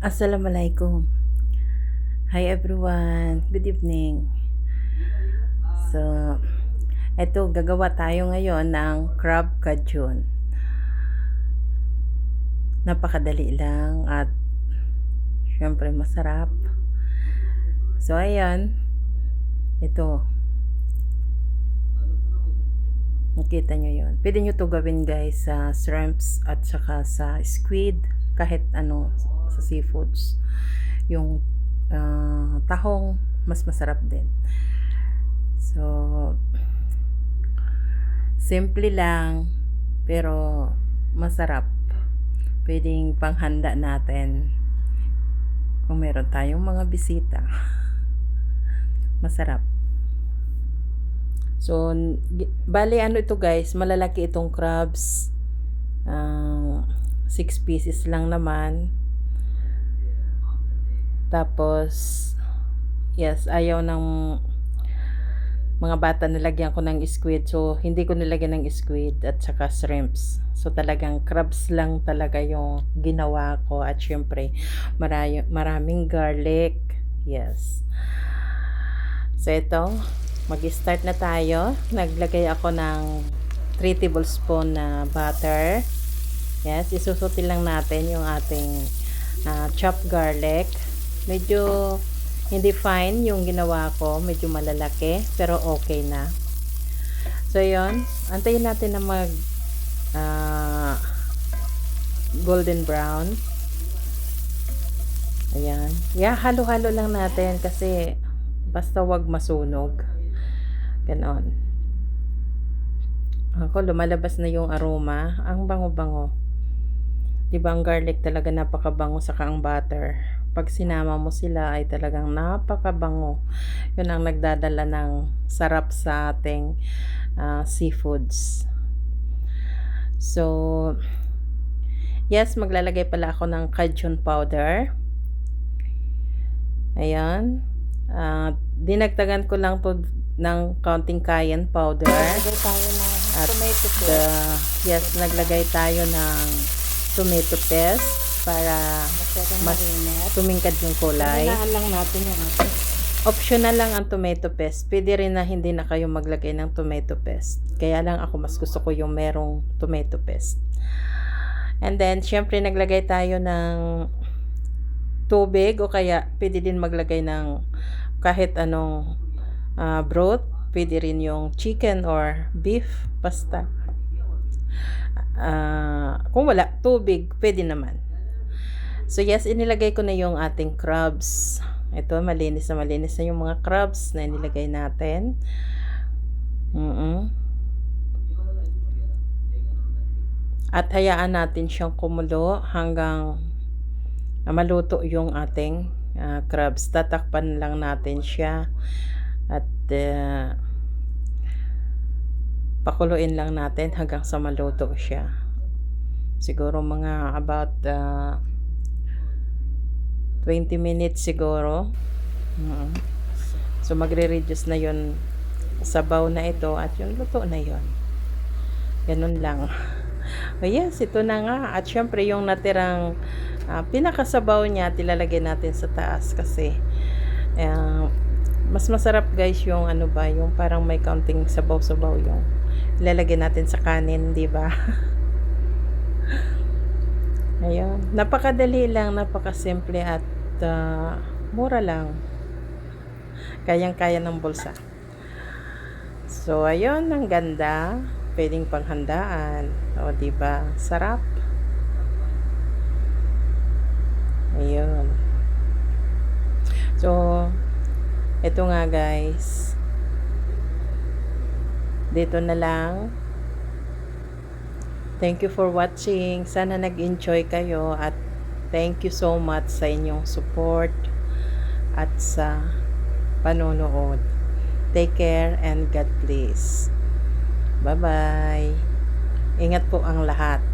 Assalamualaikum. Hi everyone. Good evening. So, eto gagawa tayo ngayon ng crab cajun. Napakadali lang at syempre masarap. So, ayan. Ito. Nakita nyo yon. Pwede nyo to gawin guys sa shrimps at saka sa squid. Kahit ano sa seafoods. Yung tahong mas masarap din. So, simple lang pero masarap. Pwedeng panghanda natin kung meron tayong mga bisita. Masarap. So, bali ano ito guys, malalaki itong crabs. 6 pieces lang naman. Tapos, yes, ayaw ng mga bata nilagyan ko ng squid. So, hindi ko nilagyan ng squid at saka shrimps. So, talagang crabs lang talaga yung ginawa ko. At syempre, maraming garlic. Yes. So, ito, mag-start na tayo. Naglagay ako ng 3 tablespoon na butter. Yes, isusutin lang natin yung ating chopped garlic. Medyo hindi fine yung ginawa ko. Medyo malalaki, pero okay na. So, yun. Antayin natin na mag golden brown. Ayan. Yeah, halo-halo lang natin kasi basta wag masunog. Ganon. Ako, lumalabas na yung aroma. Ang bango-bango. Diba ang garlic talaga napakabango, saka ang butter. Pag sinama mo sila ay talagang napakabango. Yun ang nagdadala ng sarap sa ating seafoods. So, yes, maglalagay pala ako ng cajun powder. Ayan. Dinagdagan ko lang to ng counting cayenne powder. Naglagay tayo ng tomato paste. Yes, naglagay tayo ng tomato paste para mas tumingkad yung kulay. Hinaan lang natin yung ating. Optional lang ang tomato paste. Pwede rin na hindi na kayo maglagay ng tomato paste. Kaya lang ako mas gusto ko yung merong tomato paste. And then, syempre naglagay tayo ng tubig o kaya pwede din maglagay ng kahit anong broth. Pwede rin yung chicken or beef, basta. Kung wala, tubig, pwede naman. So yes, inilagay ko na yung ating crabs. Ito, malinis na yung mga crabs na inilagay natin. At hayaan natin siyang kumulo hanggang maluto yung ating crabs. Tatakpan lang natin siya at pakuluin lang natin hanggang sa maluto siya. Siguro mga about 20 minutes siguro. So magre-reduce na yon sabaw na ito at yung luto na yon. Ganun lang. Oh yes, ito na nga. At syempre yung natirang pinakasabaw niya tilalagay natin sa taas kasi mas masarap guys yung ano ba, yung parang may counting sabaw-sabaw yung ilalagay natin sa kanin, di ba? Ayun, napakadali lang, napakasimple at mura lang. Kayang-kaya ng bulsa. So, ayun, ang ganda. Pwedeng panghandaan. O, di ba? Sarap. Ayun. So, ito nga guys. Dito na lang. Thank you for watching. Sana nag-enjoy kayo at thank you so much sa inyong support at sa panonood. Take care and God bless. Bye-bye. Ingat po ang lahat.